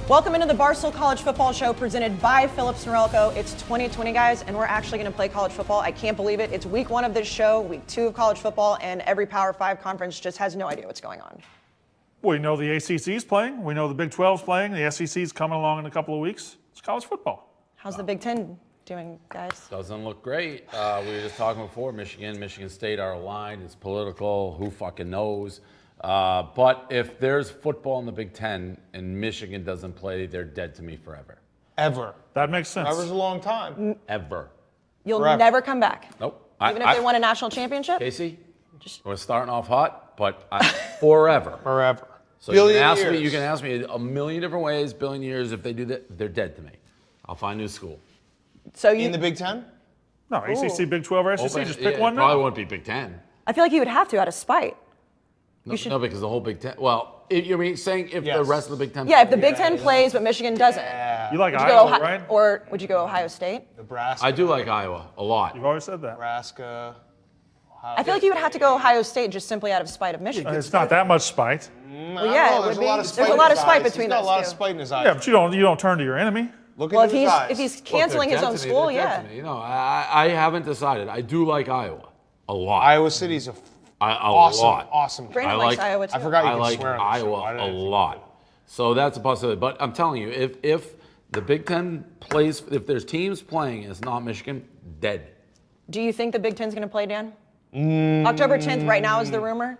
Welcome into the Barstool College Football Show presented by Phillips & Norelco. It's 2020, guys, and we're actually going to play college football. I can't believe it. It's week 1 of this show, week 2 of college football, and every Power 5 conference just has no idea what's going on. We know the ACC's playing. We know the Big 12's playing. The SEC's coming along in a couple of weeks. It's college football. How's the Big 10 doing, guys? Doesn't look great. We were just talking before, Michigan State are aligned. It's political. Who fucking knows? But if there's football in the Big Ten and Michigan doesn't play, they're dead to me forever. Ever. That makes sense. Ever's a long time. Ever. You'll Forever. never come back. Nope. Even if they won a national championship? Kayce, we're starting off hot, but forever. Forever. So Billion you can years. ask me a million different ways, billion years. If they do that, they're dead to me. I'll find a new school. So In the Big Ten? No, ACC, Big 12, or SEC, just pick one now. Probably won't be Big Ten. I feel like you would have to out of spite. No, because the whole Big Ten. Well, you mean saying if the Yes. rest of the Big Ten? Yeah, if the Big Ten plays but Michigan doesn't. You like Would you go Iowa, right? Or would you go Ohio State? Nebraska. I do like Iowa a lot. You've always said that. Nebraska. I feel like you would have to go Ohio State just simply out of spite of Michigan. It's not that much spite. Well, yeah, it would There's be. a lot of There's spite a in lot of his spite eyes. between He's got those a lot of two. spite in his eyes. Yeah, but you don't turn to your enemy. Look Well, if into his eyes. he's canceling his own school, yeah. You know, I haven't decided. I do like Iowa a lot. Iowa City's a awesome, lot. awesome. Brandon I likes like- Iowa too. I forgot you I could like swear on the show. Iowa I a didn't- lot. So that's a possibility. But I'm telling you, if the Big Ten plays, if there's teams playing and it's not Michigan, dead. Do you think the Big Ten's going to play, Dan? October 10th right now is the rumor.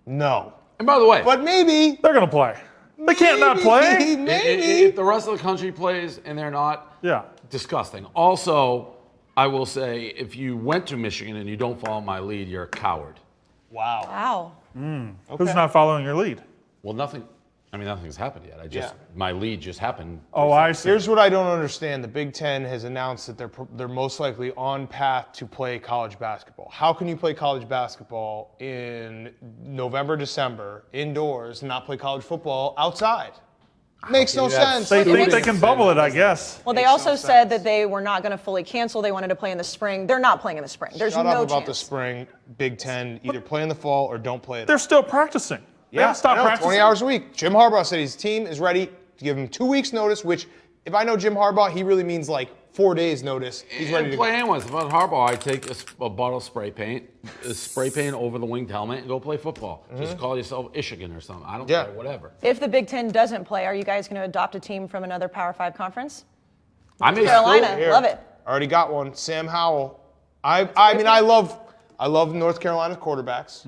No. And by the way, But maybe. They're going to play. They can't not play. Maybe. if the rest of the country plays and they're not, Yeah. disgusting. Also, I will say, if you went to Michigan and you don't follow my lead, you're a coward. Wow. Wow. Who's not following your lead? Well, nothing's happened yet. My lead just happened. Oh, I see. Here's what I don't understand. The Big Ten has announced that they're most likely on path to play college basketball. How can you play college basketball in November, December, indoors, and not play college football outside? Makes no sense. They think they can bubble it, I guess. Well, they Makes also no said sense. that they were not going to fully cancel. They wanted to play in the spring. They're not playing in the spring. There's Shut no up about chance. the spring. Big Ten, either play in the fall or don't play it. They're still practicing. They haven't I stopped know, practicing. 20 hours a week. Jim Harbaugh said his team is ready to give him 2 weeks notice, which, if I know Jim Harbaugh, he really means like 4 days notice. He's ready to play go. anyways. If I was Harbaugh, I'd take a bottle of spray paint over the winged helmet, and go play football. Just call yourself Michigan or something. I don't Yeah. care, whatever. If the Big Ten doesn't play, are you guys going to adopt a team from another Power 5 conference? I may Carolina. still, Here. Love it. Already got one. Sam Howell. I mean, I love North Carolina's quarterbacks.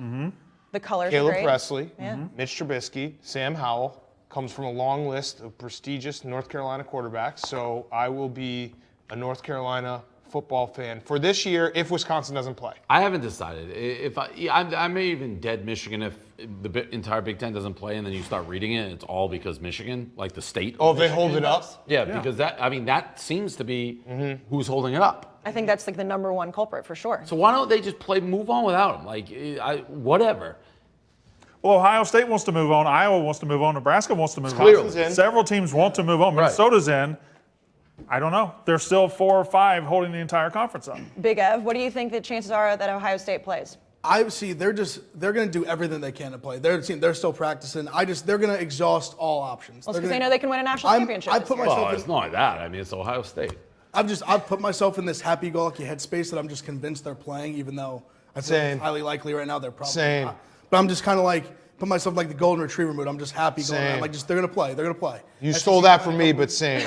The colors are Caleb great. Presley, Yeah. Mitch Trubisky, Sam Howell comes from a long list of prestigious North Carolina quarterbacks. So I will be a North Carolina football fan for this year if Wisconsin doesn't play. I haven't decided. If I may even dead Michigan if the entire Big Ten doesn't play, and then you start reading it, it's all because Michigan, like the state. Oh, if they hold it up? Yeah, because that seems to be who's holding it up. I think that's like the number one culprit for sure. So why don't they just move on without him? Like, whatever. Well, Ohio State wants to move on. Iowa wants to move on. Nebraska wants to move Wisconsin's on. in. Several teams want to move on. Right. Minnesota's in. I don't know. There's still 4 or 5 holding the entire conference up. Big Ev, what do you think the chances are that Ohio State plays? I see. They're going to do everything they can to play. They're still practicing. They're going to exhaust all options. Well, because they know they can win a national championship. I this put year. myself Well, it's not that. I mean, it's Ohio State. I've put myself in this happy-go-lucky headspace that I'm just convinced they're playing, even though I feel Same. it's highly likely right now they're probably Same. not. But I'm just kind of like put myself like the golden retriever mood. I'm just happy going. Same. I'm like, they're going to play. They're going to play. You SEC stole that from final me, couple but same.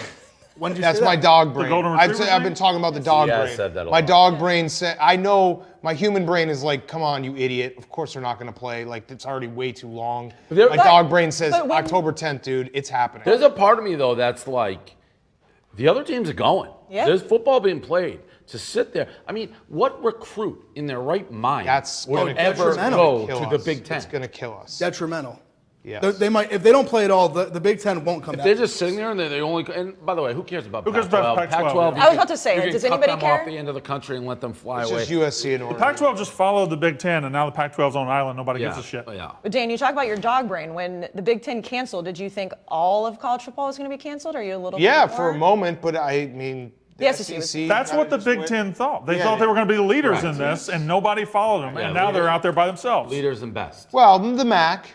When did you That's say my that? dog brain. golden I've retriever been talking about the dog Yeah, I brain. said that a My lot. dog brain said, I know my human brain is like, come on, you idiot. Of course they're not going to play. Like, it's already way too long. My dog brain says, but when- October 10th, dude, it's happening. There's a part of me, though, that's like, the other teams are going. Yeah. There's football being played. To sit there, I mean, what recruit in their right mind That's would gonna ever detrimental. go Kill to the us. Big Ten? It's going to kill us. Detrimental. Yes. They might if they don't play at all. The Big Ten won't come back. They're just sitting there and they only. And by the way, who cares about Who cares Pac-12? about Pac-12? you I was can- about to say, you can does cut anybody them care? off the end of the country and let them fly It's away. just USC and The Oregon. Pac-12 just followed the Big Ten, and now the Pac-12's on an island. Nobody yeah. gives a shit. Yeah. But Dan, you talk about your dog brain. When the Big Ten canceled, did you think all of college football was going to be canceled? Or are you a little Yeah, bit for a more? moment, but I mean, The SEC was- That's what the Big Ten thought. They thought they were going to be the leaders in this, and nobody followed them. Yeah, and now they're out there by themselves. Leaders and best. Well, the MAC.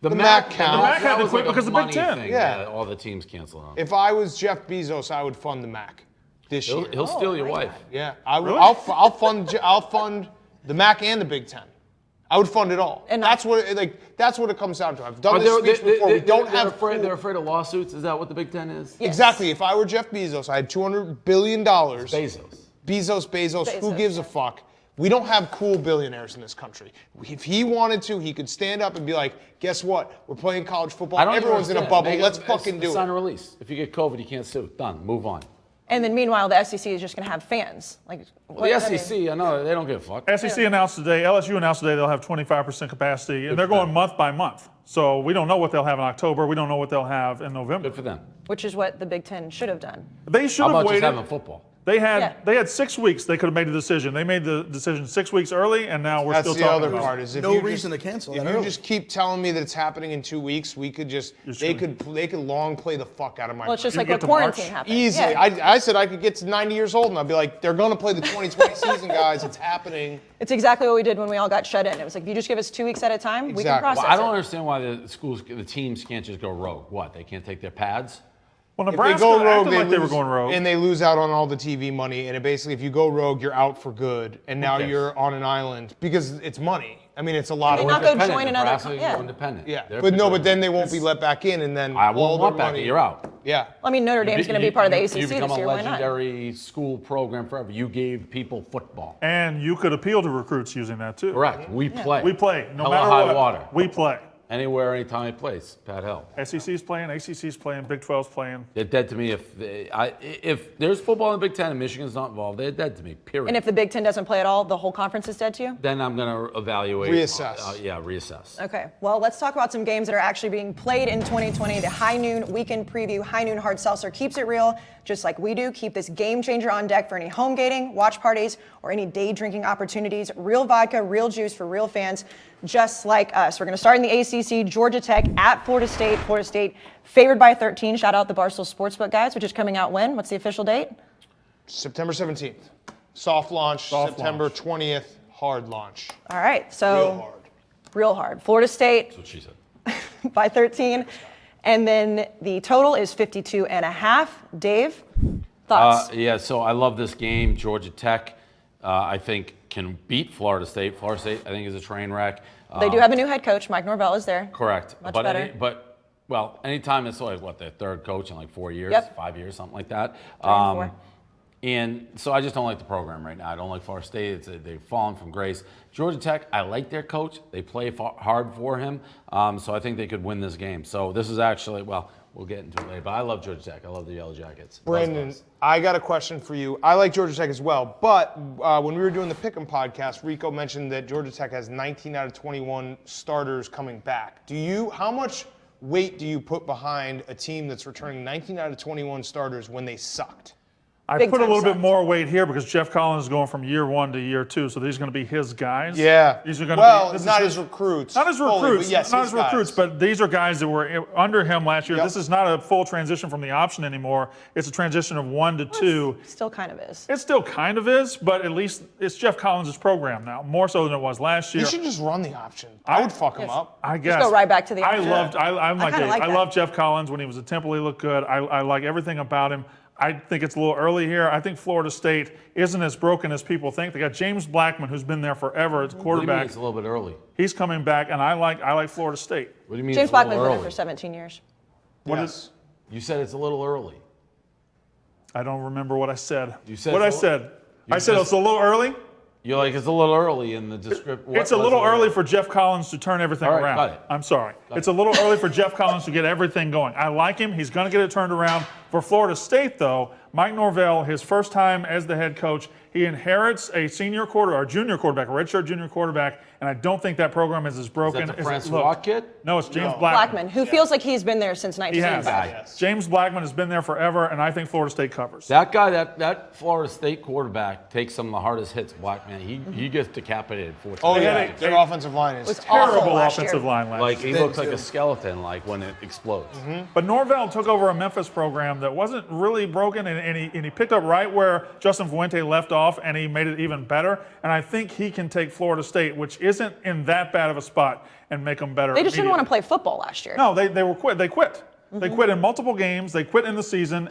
The MAC counts. The MAC had to was quit like a because of Big money Ten. thing. Yeah. All the teams canceled on. If I was Jeff Bezos, I would fund the MAC this year. He'll steal your wife. Yeah, I will. Really? I'll fund the MAC and the Big Ten. I would fund it all. And that's what it comes down to. I've done this speech before. We don't have. They're afraid of lawsuits. Is that what the Big Ten is? Yes. Exactly. If I were Jeff Bezos, I had $200 billion. Bezos. Who gives a fuck? We don't have cool billionaires in this country. If he wanted to, he could stand up and be like, guess what? We're playing college football. Everyone's in a bubble. Let's fucking do Sign a it. release. If you get COVID, you can't sue. Done. Move on. And then meanwhile, the SEC is just going to have fans. The SEC, I know, they don't give a fuck. SEC announced today, LSU announced today they'll have 25% capacity, and they're going month by month. So we don't know what they'll have in October. We don't know what they'll have in November. Good for them. Which is what the Big Ten should have done. They should How have about just waited. having football? They had 6 weeks. They could have made the decision. They made the decision 6 weeks early, and now we're That's still the talking other about part it. is if No you reason just, to cancel if that you early. just keep telling me that it's happening in 2 weeks, we could just they could long play the fuck out of my. Well, it's just You like get what to quarantine March? happened. Easily. Yeah. I said I could get to 90 years old and I'd be like, they're going to play the 2020 season, guys. It's happening. It's exactly what we did when we all got shut in. It was like, if you just give us 2 weeks at a time, we can Exactly. process Well, I don't it. understand why the teams can't just go rogue. What? They can't take their pads? Well, If Nebraska they go rogue, acted like they were going rogue. and they lose out on all the TV money. And it basically, if you go rogue, you're out for good. And now cares? you're on an island because it's money. I mean, it's a lot Can of they not money. go join another? Nebraska, Yeah. go independent. Yeah, They're but then they won't be let back in, and then I all won't their want back. money. You're out. Yeah. I mean, Notre Dame's going to be part of the ACC You this become a year. Why not? legendary school program forever. You gave people football. And you could appeal to recruits using that too. Correct. We play. We play. No Hell matter or high what, water. we play. Anywhere, anytime, he plays. Pat Hill. SEC's playing, ACC's playing, Big 12's playing. They're dead to me if there's football in the Big Ten and Michigan's not involved. They're dead to me. Period. And if the Big Ten doesn't play at all, the whole conference is dead to you? then I'm going to evaluate. Reassess. Reassess. Okay, well, let's talk about some games that are actually being played in 2020. The High Noon Weekend Preview, High Noon Hard Seltzer keeps it real, just like we do. Keep this game changer on deck for any home gating, watch parties, or any day drinking opportunities. Real vodka, real juice for real fans, just like us. We're going to start in the ACC, Georgia Tech at Florida State. Florida State favored by 13. Shout out the Barstool Sportsbook guys, which is coming out when? What's the official date? September 17th. Soft launch. September 20th. Hard launch. All right, so real hard. Florida State That's what she said. by 13. And then the total is 52.5. Dave, thoughts? Yeah, so I love this game. Georgia Tech, I think, can beat Florida State. Florida State, I think, is a train wreck. They do have a new head coach. Mike Norvell is there. Correct. Much but better. Well, anytime it's like, their third coach in like 4 years, Yep. 5 years, something like that. 3 and 4. And so I just don't like the program right now. I don't like Florida State. They've fallen from grace. Georgia Tech, I like their coach. They play hard for him. So I think they could win this game. So this is actually, well, we'll get into it later. But I love Georgia Tech. I love the Yellow Jackets. Brandon, Buzz. I got a question for you. I like Georgia Tech as well, but when we were doing the Pick'em podcast, Rico mentioned that Georgia Tech has 19 out of 21 starters coming back. How much weight do you put behind a team that's returning 19 out of 21 starters when they sucked? I Big put a time little bit sucks. more weight here because Jeff Collins is going from year 1 to year 2, so these are going to be his guys. Yeah. These are going to well, be. This is not his- as recruits. Not as fully, recruits, but yes, not his as recruits, guys. but these are guys that were under him last year. Yep. This is not a full transition from the option anymore. It's a transition of 1 to 2. Still kind of is. It still kind of is, but at least it's Jeff Collins' program now, more so than it was last year. You should just run the option. I would fuck him Yes. up. I guess. go right back to the option. I'm like kinda Dave. like I that. love Jeff Collins. When he was at Temple, he looked good. I like everything about him. I think it's a little early here. I think Florida State isn't as broken as people think. They got James Blackman, who's been there forever as What do you mean quarterback. it's a little bit early? He's coming back, and I like Florida State. What do you mean James it's a little Blackman's been there early? for 17 years. What Yes. is- You said it's a little early. I don't remember what I said. You said what I it's a- said. you I said just- it's a little early. You're like, it's a little early in the description. It's a little early for Jeff Collins to turn everything All right, around. got it. I'm sorry. It's a little early for Jeff Collins to get everything going. I like him. He's going to get it turned around. For Florida State, though, Mike Norvell, his first time as the head coach, he inherits a junior quarterback, a redshirt junior quarterback, and I don't think that program is as broken Is that the as it Francois looked. kid? No, it's James Blackman. Blackman, who feels like he's been there since He 1985. has. James Blackman has been there forever, and I think Florida State covers. That guy, that Florida State quarterback takes some of the hardest hits. Blackman, he gets decapitated 4 times. Oh, They yeah. had a- Their offensive line is was awful Terrible last offensive year. line last Like he year. looks like a skeleton, like when it explodes. But Norvell took over a Memphis program that wasn't really broken, and he picked up right where Justin Fuente left off, and he made it even better. And I think he can take Florida State, which isn't in that bad of a spot and make them better. They just didn't want to immediately. play football last year. No, they were quit. They quit. They quit in multiple games. They quit in the season.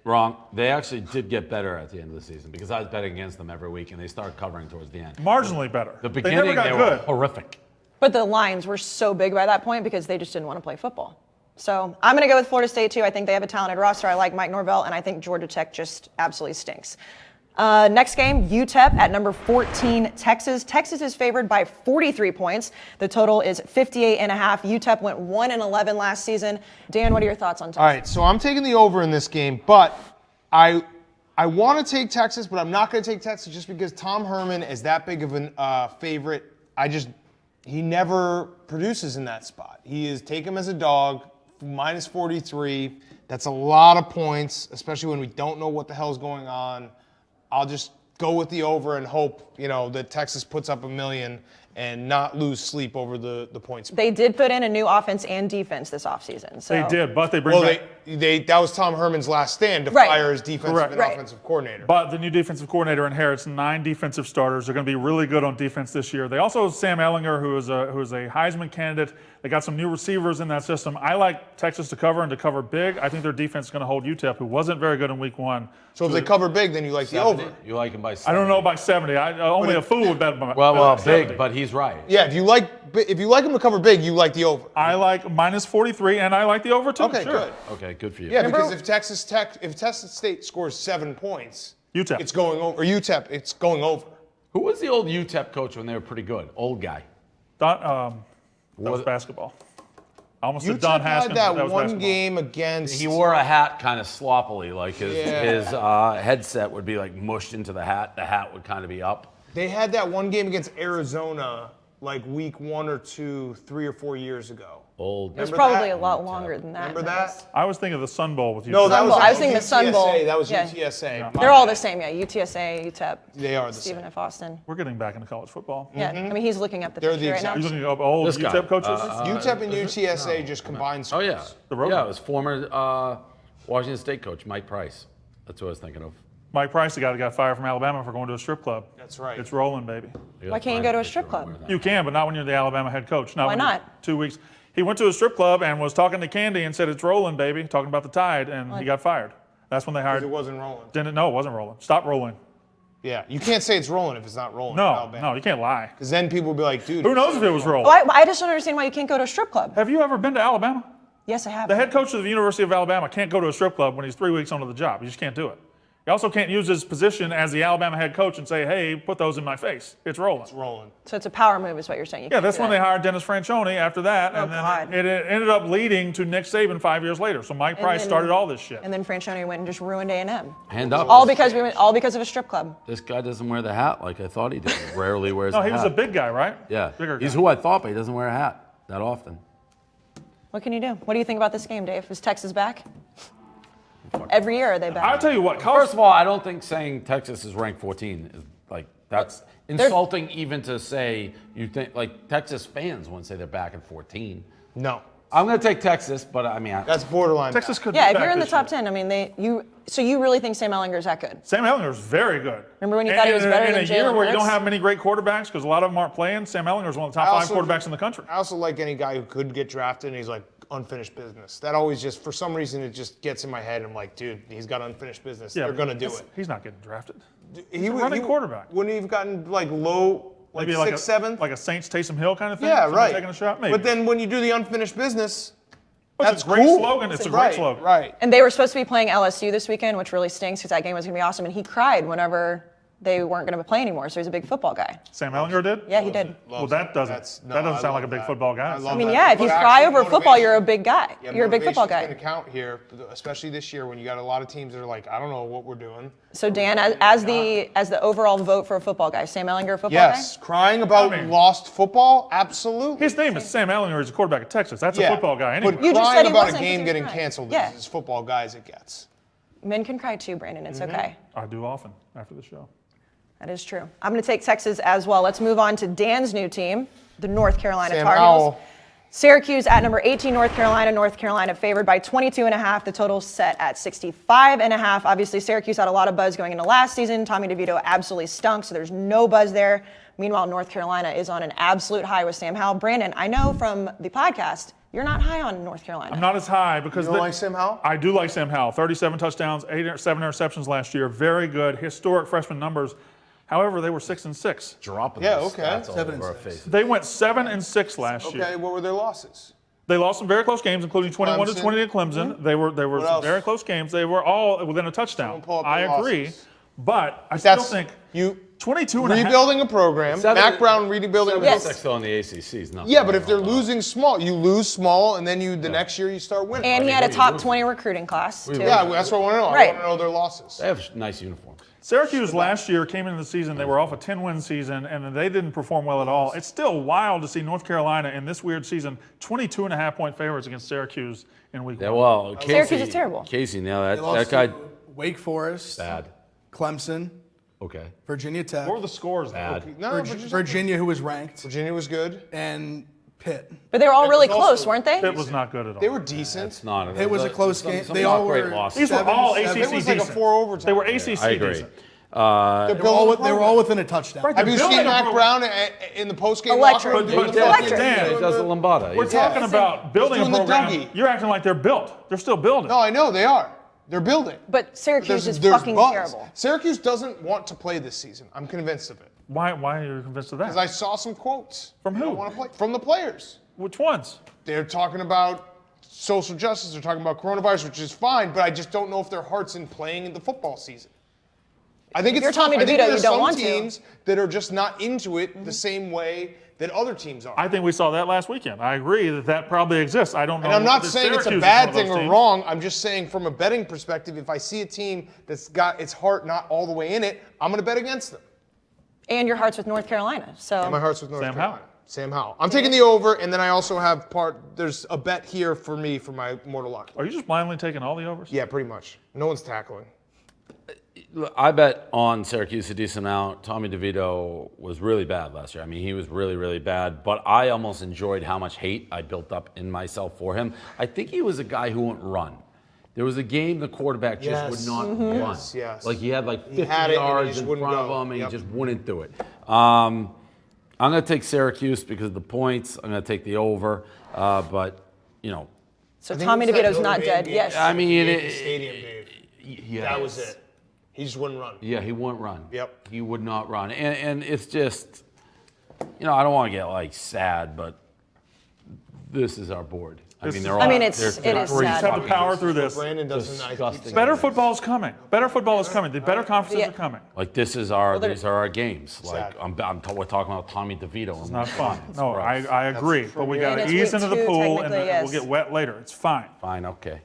Wrong. They actually did get better at the end of the season because I was betting against them every week, and they started covering towards the end. Marginally better. The They beginning, never got they good. were horrific. But the lines were so big by that point because they just didn't want to play football. So I'm going to go with Florida State, too. I think they have a talented roster. I like Mike Norvell, and I think Georgia Tech just absolutely stinks. Next game, UTEP at number 14, Texas. Texas is favored by 43 points. The total is 58.5. UTEP went 1-11 last season. Dan, what are your thoughts on Texas? All right, so I'm taking the over in this game, but I want to take Texas, but I'm not going to take Texas just because Tom Herman is that big of a favorite. He never produces in that spot. He is take him as a dog, minus 43. That's a lot of points, especially when we don't know what the hell's going on. I'll just go with the over and hope, that Texas puts up 1 million and not lose sleep over the points. They did put in a new offense and defense this offseason. So. They did, but they bring back. That was Tom Herman's last stand to Right. fire his defensive Correct. and Right. offensive coordinator. But the new defensive coordinator inherits 9 defensive starters. They're going to be really good on defense this year. They also have Sam Ehlinger, who is a Heisman candidate. They got some new receivers in that system. I like Texas to cover and to cover big. I think their defense is going to hold UTEP, who wasn't very good in week 1. So if they cover big, then you like the over. You like him by 70. I don't know by 70. Only a fool would bet by Well, 70. big, but he's right. Yeah, if you like him to cover big, you like the over. I like minus 43, and I like the over too. Okay, sure. good. Okay, good for you. Yeah, because if Texas State scores 7 points, UTEP. it's going over. Or UTEP, it's going over. Who was the old UTEP coach when they were pretty good? Old guy. That was basketball. I almost said UTEP Don had Haskins. that but was one basketball. game against. He wore a hat kind of sloppily, like his headset would be like mushed into the hat. The hat would kind of be up. They had that one game against Arizona, like week 1 or 2, 3 or 4 years ago. Old. It was Remember probably that? a lot longer than that. Remember Dennis. that? I was thinking of the Sun Bowl with you. No, that Sun was. Bowl. I was thinking the Sun Bowl. UTSA. That was Yeah. UTSA. They're all the same, yeah. UTSA, UTEP. They are the Stephen same. F. Austin. We're getting back into college football. Yeah, I mean, he's looking up the They're picture the right now. He's looking up old This guy. UTEP coaches. UTEP and UTSA just combined Oh schools. yeah. The road Yeah, guy. it was former Washington State coach Mike Price. That's what I was thinking of. Mike Price, the guy that got fired from Alabama for going to a strip club. That's right. It's rolling, baby. Why can't you go to a strip club? You can, but not when you're the Alabama head coach. Why when you're not? 2 weeks. He went to a strip club and was talking to Candy and said, "It's rolling, baby," talking about the Tide, and he got fired. That's when they hired. It wasn't rolling. No, it wasn't rolling. Stop rolling. Yeah, you can't say it's rolling if it's not rolling. No, you can't lie. Because then people will be like, dude. Who knows if it was rolling? Oh, I just don't understand why you can't go to a strip club. Have you ever been to Alabama? Yes, I have. The head coach of the University of Alabama can't go to a strip club when he's 3 weeks onto the job. He just can't do it. He also can't use his position as the Alabama head coach and say, "Hey, put those in my face." It's rolling. It's rolling. So it's a power move, is what you're saying. You Yeah, can't that's do when that. they hired Dennis Franchione after that, Oh, and then God. it ended up leading to Nick Saban 5 years later. So Mike Price then- started all this shit. And then Franchione went and just ruined A&M. Hand up. All because of a strip club. This guy doesn't wear the hat like I thought he did. Rarely wears No, a he hat. was a big guy, right? Yeah. Bigger He's guy. who I thought, but he doesn't wear a hat that often. What can you do? What do you think about this game, Dave? Is Texas back? Every year are they back? I'll tell you what, college, First of all, I don't think saying Texas is ranked 14 is like that's insulting even to say you think like Texas fans wouldn't say they're back at 14. No. I'm going to take Texas, but I mean, That's borderline. Texas could Yeah, be if back you're in the this top year. 10, I mean, so you really think Sam Ehlinger is that good? Sam Ehlinger is very good. Remember when you thought he was better in than a year Jalen where you don't Hurts? have many great quarterbacks because a lot of them aren't playing, Sam Ehlinger is one of the top I five also- quarterbacks in the country. I also like any guy who could get drafted and he's like unfinished business. That always just, for some reason, it just gets in my head. I'm like, dude, he's got unfinished business. They're going to do it. He's not getting drafted. He a running quarterback. Wouldn't he have gotten like low, like Maybe 6th, 7th? like a Saints Taysom Hill kind of thing. Yeah, Someone right. Taking a shot, maybe. But then when you do the unfinished business, It's that's a great cool. slogan. It's a great right, slogan. Right. And they were supposed to be playing LSU this weekend, which really stinks because that game was going to be awesome. And he cried whenever they weren't going to play anymore. So he's a big football guy. Sam Ehlinger did. Yeah, he did. Well, that doesn't. That doesn't sound like a big football guy. I mean, yeah, if you cry over football, you're a big guy. You're a big football guy. Going to count here, especially this year when you got a lot of teams that are like, I don't know what we're doing. So Dan, as the overall vote for a football guy, Sam Ehlinger, a football Yes, crying about I mean- lost football, absolutely. His name is Sam Ehlinger. He's a quarterback at Texas. That's Yeah, a football guy anyway. But You just said crying he about a wasn't 'cause game he was getting crying. canceled Yeah. is as football guy as it gets. guy? Men can cry too, Brandon. It's okay. I do often after the show. That is true. I'm going to take Texas as well. Let's move on to Dan's new team, the North Carolina Sam Tar Heels. Howell. Syracuse at number 18, North Carolina. North Carolina favored by 22.5. The total set at 65.5. Obviously, Syracuse had a lot of buzz going into last season. Tommy DeVito absolutely stunk, so there's no buzz there. Meanwhile, North Carolina is on an absolute high with Sam Howell. Brandon, I know from the podcast, you're not high on North Carolina. I'm not as high because You don't like Sam Howell? I do like Sam Howell. 37 touchdowns, 7 interceptions last year. Very good, historic freshman numbers. However, they were 6-6. Dropping Yeah, those okay. stats all 7 over our and 6. faces. They went 7-6 last year. Okay, what were their losses? They lost some very close games, including 21-20 to Clemson. They were some else? very close games. They were all within a touchdown. Someone pull up I their agree, losses. but I still think you 22 and a half. rebuilding a program. Mac Brown rebuilding a program. Yes. Still in the ACC is nothing. Yeah, but if they're losing small, you lose small, and then the next year you start winning. And he had a what are you top losing? 20 recruiting class, too. Yeah, that's what I want to know. I Right. want to know their losses. They have nice uniforms. Syracuse last year came into the season, they were off a 10-win season, and they didn't perform well at all. It's still wild to see North Carolina in this weird season, 22.5-point favorites against Syracuse in week Yeah, one. well, Syracuse is terrible. Kayce, now They that lost guy, to Wake Forest, bad. Clemson, Okay. Virginia Tech, What were the scores? Bad. No, Virginia, who was ranked, Virginia was good. and Pitt. But they were all really was also- close, weren't they? It was not good at all. They were decent. It's not. It was a close game. Some They not all great were- losses. These were all 7-7. ACC It was like a decent. 4 overtime. They were ACC I agree. decent. They were all within a touchdown. Right, Have you They're seen building a Mac program. Brown in the postgame Electric. locker room? But- doing but- the Dan, Yeah, he does the Lombarda. We're talking about building a doing the program. Dougie. You're acting like they're built. They're still building. No, I know they are. They're building. But Syracuse is There's fucking buzz. terrible. Syracuse doesn't want to play this season. I'm convinced of it. Why are you convinced of Because that? I saw some quotes. From They who? don't want to play. From the players. Which ones? They're talking about social justice. They're talking about coronavirus, which is fine, but I just don't know if their heart's in playing in the football season. I think it's You're tough. Tommy I think DeVito, there are you don't some want to. teams that are just not into it the same way that other teams are. I think we saw that last weekend. I agree that probably exists. I don't know. And I'm not that saying it's a Syracuse is bad one of those thing or teams. wrong. I'm just saying from a betting perspective, if I see a team that's got its heart not all the way in it, I'm going to bet against them. And your heart's with North Carolina. So My heart's with North Sam Carolina. Howell. Sam Howell. I'm taking the over, and then I also have there's a bet here for me for my mortal lock. Are you just blindly taking all the overs? Yeah, pretty much. No one's tackling. Look, I bet on Syracuse a decent amount. Tommy DeVito was really bad last year. I mean, he was really, really bad. But I almost enjoyed how much hate I built up in myself for him. I think he was a guy who wouldn't run. There was a game the quarterback just Yes. would not Mhm. run. Yes. Like he had like 50 had it and he yards just in wouldn't front go. of him and Yep. he just wouldn't do it. I'm going to take Syracuse because of the points. I'm going to take the over. But, you know, So Tommy DeVito's not dead. Yes. I mean, Stadium, Dave. yeah. That was it. He just wouldn't run. Yeah, he wouldn't run. Yep. He would not run. And it's just, you know, I don't want to get like sad, but this is our board. I mean, they're all. I mean, it they're is three sad. Just have to fucking power through this. Brandon doesn't. I keep disgusting. saying Better that. football is coming. Better football is coming. The better conferences Yeah. are coming. Like this is our. they're- These are our games. Like Sad. we're talking about Tommy DeVito. It's Not fun. No, I agree. But we And got to it's ease week into the 2, pool and technically, then we'll yes. get wet later. It's fine. Fine. Okay.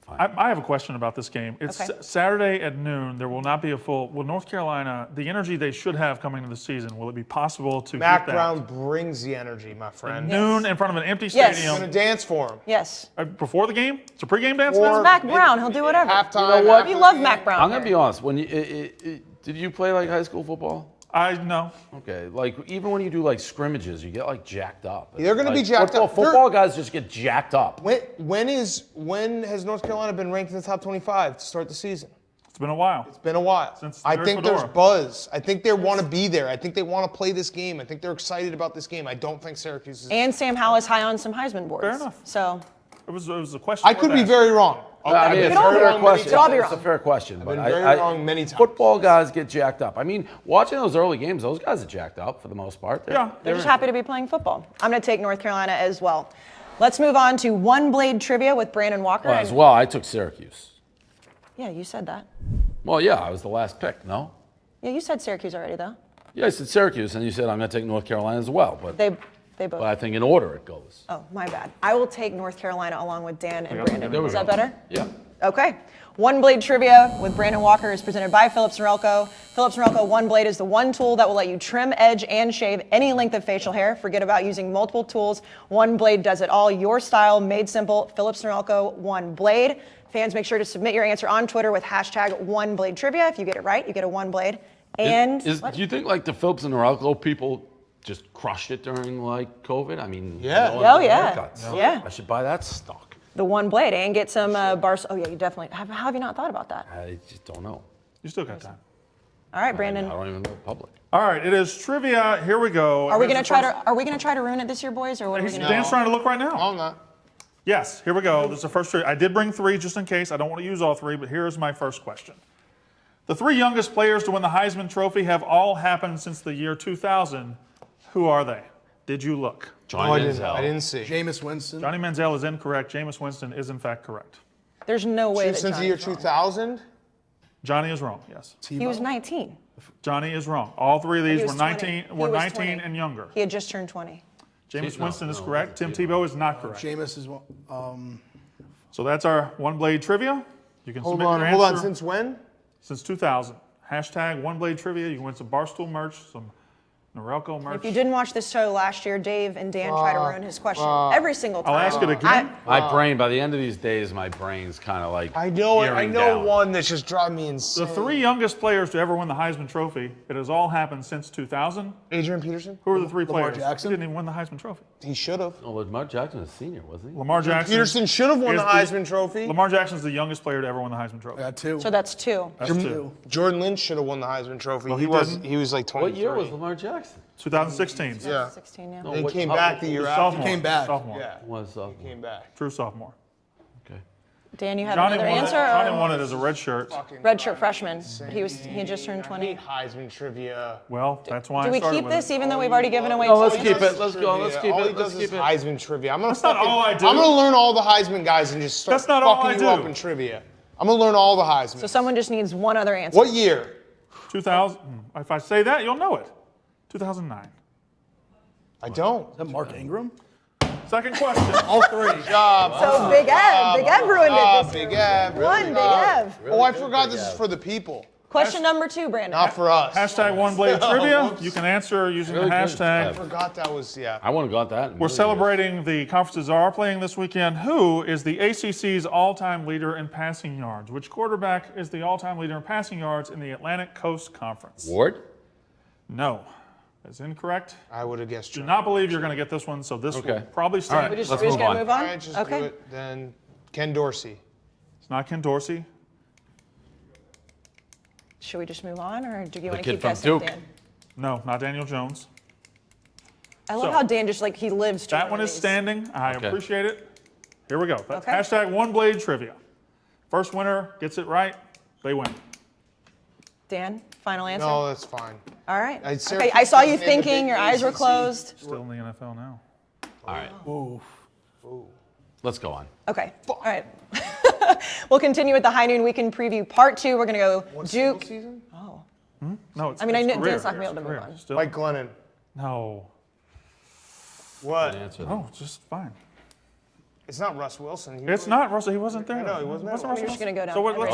I have a question about this game. It's Okay. Saturday at noon. There will not be a full. Will North Carolina, the energy they should have coming into the season, will it be possible to Mac get that? Brown brings the energy, my friend. Noon in front of an empty Yes. He's gonna stadium dance for him. Yes. Before the game. It's a pregame dance. Or- now? Mac Brown. He'll do whatever. Halftime. You know what? after We the love game. Mac Brown. I'm gonna here. be honest. When you did you play like high school football? I know. Okay, like even when you do like scrimmages, you get like jacked up. They're gonna be Like, jacked up. Football guys just get jacked up. When has North Carolina been ranked in the top 25 to start the season? It's been a while. It's been a while. Since I Larry think there's Fedora. buzz. I think they want to be there. I think they want to play this game. I think they're excited about this game. I don't think Syracuse is. And Sam Howell is high on some Heisman boards. Fair enough. So It was a question. I could be very wrong. I mean, it's a all be fair wrong. question. Could all be It's a wrong. fair question. But been very wrong many times. Football guys get jacked up. I mean, watching those early games, those guys are jacked up for the most part. Yeah. they're just happy to be playing football. I'm going to take North Carolina as well. Let's move on to one blade trivia with Brandon Walker. Well, as well, I took Syracuse. Yeah, you said that. Well, yeah, I was the last pick. No. Yeah, you said Syracuse already, though. Yeah, I said Syracuse, and you said I'm going to take North Carolina as well. But They both. I think in order it goes. Oh, my bad. I will take North Carolina along with Dan and Yeah, Brandon. there we Is go. that better? Yeah. Okay. One Blade Trivia with Brandon Walker is presented by Phillips Norelco. Phillips Norelco One Blade is the one tool that will let you trim, edge, and shave any length of facial hair. Forget about using multiple tools. One Blade does it all. Your style made simple. Phillips Norelco One Blade. Fans, make sure to submit your answer on Twitter with hashtag One Blade Trivia. If you get it right, you get a One Blade. And do you think like the Phillips and Norelco people just crushed it during like COVID. I mean, Yeah. no one Oh, did yeah. haircuts. Yeah. I should buy that stock. The one blade and get some Barstool. Oh yeah, you definitely. How have you not thought about that? I just don't know. You still got time. All right, I Brandon. don't even know public. All right, it is trivia. Here we go. Are we Here's gonna the try first- to? Are we gonna try to ruin it this year, boys, or what are we gonna Dan's trying to look right now. I'm not. Yes, here we go. This is the first trivia. I did bring 3 just in case. I don't want to use all 3, but here's my first question. The 3 youngest players to win the Heisman Trophy have all happened since the year 2000. Who are they? Did you look? Johnny I Manziel. didn't see. Jameis Winston. Johnny Manziel is incorrect. Jameis Winston is in fact correct. There's no way that Since the year Johnny's wrong. 2000? Johnny is wrong. Yes. He was 19. Johnny is wrong. All 3 of He these was were 20. 19. He Were was 19 20. and younger. He had just turned 20. Jameis No, Winston is no, correct. Tim Tebow is not correct. Jameis is one. So that's our one blade trivia. You can Hold submit on, your hold on. answer Since when? since 2000. Hashtag one blade trivia. You can win some Barstool merch, some Norelco merch. If you didn't watch this show last year, Dave and Dan try to ruin his question every single time. I'll ask it again. My brain, by the end of these days, my brain's kind of like. I know it. I gearing know down. one that's just driving me insane. The 3 youngest players to ever win the Heisman Trophy, it has all happened since 2000. Adrian Peterson? Who are the 3 Lamar players Jackson? who didn't even win the Heisman Trophy? He should have. Oh, Lamar Jackson was a senior, wasn't he? Lamar Jackson. Peterson should have won is the Heisman Trophy. Lamar Jackson's the youngest player to ever win the Heisman Trophy. I got 2. So that's 2. That's 2. Jordan Lynch should have won the Heisman Trophy. Well, he he was didn't. he was like 23. What year was Lamar Jackson? 2016. Yeah. 16, yeah. No, He what- came how- back the year after. Sophomore. Came back. Sophomore. Yeah. Was Came back. True sophomore. okay. Dan, you have Johnny another won, answer? Johnny won it as a red shirt. Redshirt freshman. He had just turned I 20. hate Heisman trivia. Well, that's why Do I we started keep with this it. even though we've already given away No, two let's answers? keep it. Let's go. Let's keep All it. he Let's does is keep it. Heisman trivia. I'm gonna not all I do. I'm gonna learn all the Heisman guys and just start That's not all fucking I you up do. in trivia. I'm gonna learn all the Heisman. So someone just needs one other answer. What year? 2000. If I say that, you'll know it. 2009. I don't. Is that Mark Ingram? Second question. All 3. So Big Ev ruined it this Big year. Ev. One Big Ev. Oh, I forgot this is for the people, Question number 2, Brandon. not for us. Hashtag one blade trivia. You can answer using Really the good. hashtag. I forgot that was I would have got that. We're celebrating the conferences are playing this weekend. Who is the ACC's all-time leader in passing yards? Which quarterback is the all-time leader in passing yards in the Atlantic Coast Conference? Ward? No. That's incorrect. I would have guessed. Do John. not believe you're going to get this one, so this will Okay. probably stay. All right. We just, Let's we're just move gonna on. move on? All right, just Okay. do it. Then Ken Dorsey. It's not Ken Dorsey. Should we just move on, or do you want to kid keep from guessing, Duke. Dan? No, not Daniel Jones. I love So, how Dan just he lives. That through one is these. standing. I Okay. appreciate it. Here we go. That's Okay. hashtag one blade trivia. First winner gets it right, they win. Dan, final answer. No, that's fine. All right. I- Okay, Syracuse I saw you wasn't in the thinking. big Your eyes were ACC. closed. Still in the NFL now. All right. Ooh. Let's go on. Okay. All right. We'll continue with the High Noon Weekend Preview Part 2. We're gonna go Duke. Season? No, it's I mean, I it's knew- career. Dan's not gonna be able to It's move career. on. Still, Mike Glennon. no. What? Good answer. Oh, just fine. It's not Russ Wilson. He It's was- not Russell. He wasn't there. I know, he wasn't there. Russell We're just gonna go down So what, every-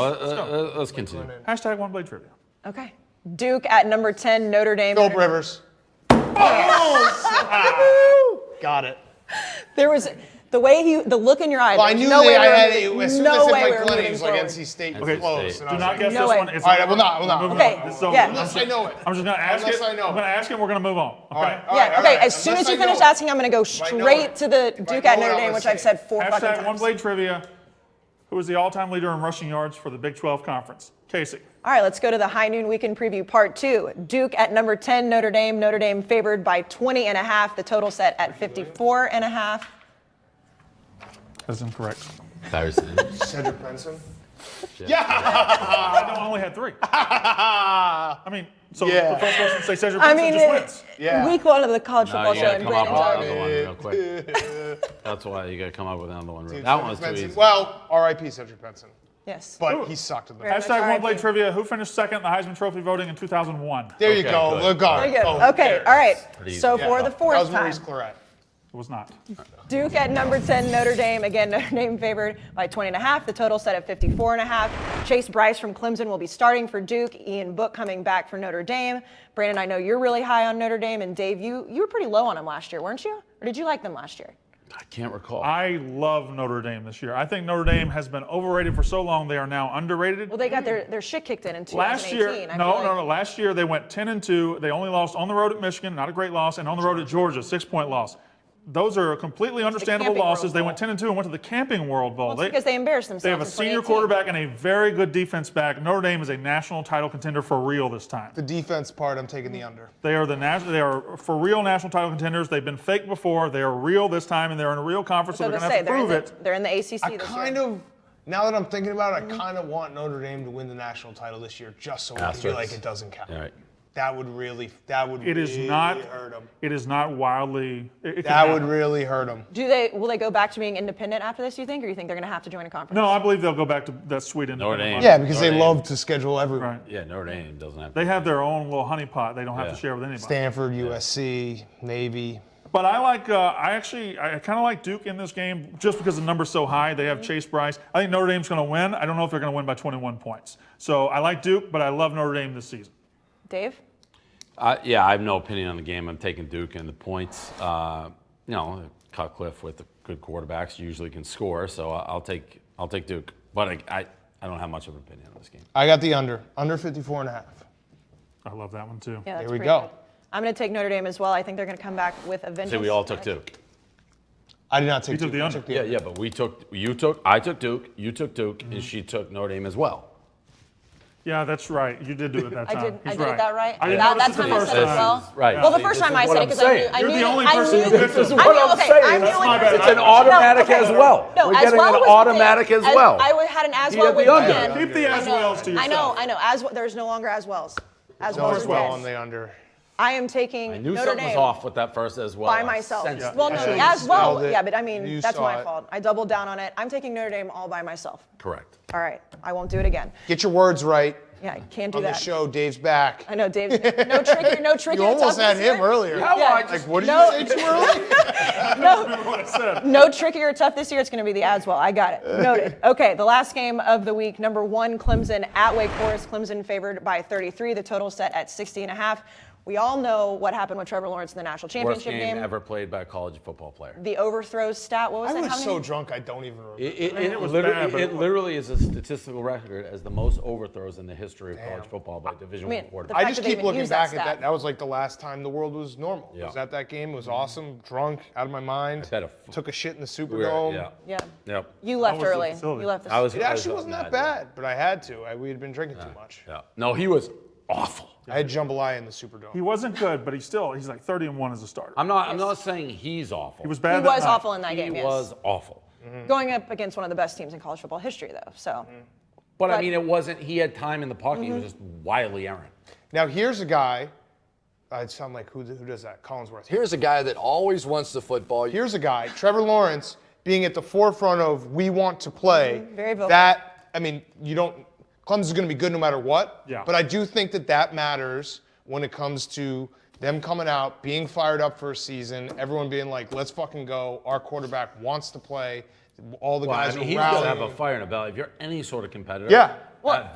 let's go. Continue. Hashtag one blade trivia. Okay. Duke at number 10, Notre Dame. Philip Rivers. Got it. There was the look in your eye. Well, I there was knew no way I we were had moving- it. As soon no as I way said we Mike were Glennon, he moving was like forward. NC State. Okay. Close. State. and I Do was not like, guess No this way. one. It's All right, we're not. moving Okay, on. This is over. yeah. Unless I know it. I'm just going to ask Unless it. I know. I'm going to ask it. We're going to move on. Okay. All right, Yeah, okay. all As soon Unless as you I finish know it. asking, I'm going to go I know straight it. to the If I Duke know at it, Notre I'm Dame, gonna which say I've said 4 fucking Hashtag times. one blade trivia. Who is the all-time leader in rushing yards for the Big 12 Conference? Kayce. All right, let's go to the High Noon Weekend Preview Part 2. Duke at number 10, Notre Dame. Notre Dame favored by 20.5. The total set at 54.5. That's incorrect. Cedric Benson. I only had 3. I mean, so Yeah. the first person to say Cedric I Benson mean, just wins. Yeah. week 1 of the college No, football you show, gotta and come up with Brandon's another already. one real quick. That's why you gotta come up with another one. Dude, That one was Cedric too Benson. easy. Well, R.I.P. Cedric Benson. Yes. But he sucked at the Very much Hashtag one RIP. blade trivia. Who finished second in the Heisman Trophy voting in 2001? There you Okay, go. good. Look, go. Very good. Oh, Okay, there. all right. Pretty So easy. for the That fourth was time, Maurice Claret. It was not. Duke at number 10, Notre Dame. Again, Notre Dame favored by 20.5. The total set at 54.5. Chase Bryce from Clemson will be starting for Duke. Ian Book coming back for Notre Dame. Brandon, I know you're really high on Notre Dame, and Dave, you were pretty low on them last year, weren't you? Or did you like them last year? I can't recall. I love Notre Dame this year. I think Notre Dame has been overrated for so long. They are now underrated. Well, they got their shit kicked in 2018. Last year, no. Last year they went 10-2. They only lost on the road at Michigan, not a great loss, and on the road at Georgia, 6-point loss. Those are completely understandable Camping losses. World They went 10-2 and went to the Camping World Bowl. Well, because they embarrassed themselves. They have a in senior 2018. quarterback and a very good defense back. Notre Dame is a national title contender for real this time. The defense part, I'm taking the under. They are they are for real national title contenders. They've been fake before. They are real this time, and they're in a real conference, so they're going to have to prove it. They're in the ACC I this kind year. of, now that I'm thinking about it, I kind of want Notre Dame to win the national title this year, just so we can feel like it doesn't count. All right. That would really It is really not. hurt them. It is not wildly. That would really hurt them. Will they go back to being independent after this, you think, or you think they're going to have to join a conference? No, I believe they'll go back to that sweet independent Dame. model. Yeah, because Notre they Dame. love to schedule everyone. Right. Yeah, Notre Dame doesn't have. They have their own little honeypot. They don't have to share with anybody. Stanford, USC, Navy. But I like. I kind of like Duke in this game just because the number's so high. They have Chase Bryce. I think Notre Dame's going to win. I don't know if they're going to win by 21 points. So I like Duke, but I love Notre Dame this season. Dave? Yeah, I have no opinion on the game. I'm taking Duke and the points. Cutcliffe with the good quarterbacks usually can score, so I'll take Duke. But I don't have much of an opinion on this game. I got the under 54.5. I love that one too. Yeah, that's There we pretty go. good. I'm going to take Notre Dame as well. I think they're going to come back with a vengeance. See, we all took Duke. I did not take took Duke. the I under. took the Yeah, but I took Duke, you took Duke, and she took Notre Dame as well. Yeah, that's right. You did do it that I time. did. He's I did it that right. I didn't That notice it the time I first said it time. well. Right. Well, the See, first this time is I what said it I'm because saying. I You're knew. the only I person knew who that- picked this. I What knew- I'm okay, saying, I'm the that's only my bad. person. It's an automatic okay. as well. No, We're as getting well an was automatic as well. I had an as You well had with the under. Dan. Keep the as wells to yourself. I know. As well, there's no longer as wells. As No, well as as well dead. on the under. I am taking I knew Notre something Dame was off with that first as well. by I myself. sensed it. Well, no, should've as well. smelled it. Yeah, but I mean, You that's saw my it. fault. I doubled down on it. I'm taking Notre Dame all by myself. Correct. All right, I won't do it again. Get your words right. Yeah, I can't do On the that. show, Dave's back. I know, Dave. No tricky. You almost tough had this him year. earlier. Yeah. Like, what did No. you say too early? Remember what I said. No tricky or tough this year. It's going to be the Aswell. I got it. Noted. Okay, the last game of the week. Number 1, Clemson at Wake Forest. Clemson favored by 33. The total set at 60.5. We all know what happened with Trevor Lawrence in the national Worst championship game ever played by a college football player. The overthrows stat. What was I that? was How so many? drunk I don't even remember. It was literally, bad, but it literally is a statistical record as the most overthrows in the history of college football by Division I mean, I quarterback. the I fact just that they keep even looking use back that at that. stat. That was like the last time the world was normal. Yeah. Was at that game. It was awesome. Drunk, out of my mind. bet Took a shit in the We were- Superdome. yeah. Yeah. Yep. You left was the early. facility? You left the I was. It I was actually wasn't that mad, yeah. bad, but I had to. We had been drinking too much. Yeah. No, he was awful. I had jambalaya in the Superdome. He wasn't good, but he's like 30-1 as a starter. I'm not saying he's awful. He was bad. He that was night. awful in that He game. Yes. was awful. Going up against one of the best teams in college football history, though. So. But I But- mean, it wasn't. He had time in the pocket. He was just wildly errant. Now here's a guy. I sound like who does that? Collinsworth. Here's a guy that always wants the football. Here's a guy, Trevor Lawrence, being at the forefront of we want to play. Very vocal. That, I mean, Clemson's going to be good no matter what. Yeah. But I do think that matters when it comes to them coming out, being fired up for a season, everyone being like, let's fucking go. Our quarterback wants to play. All the Well, I guys mean, are he's got to have rallying. a fire in the belly. If you're any sort of competitor, Yeah. Well,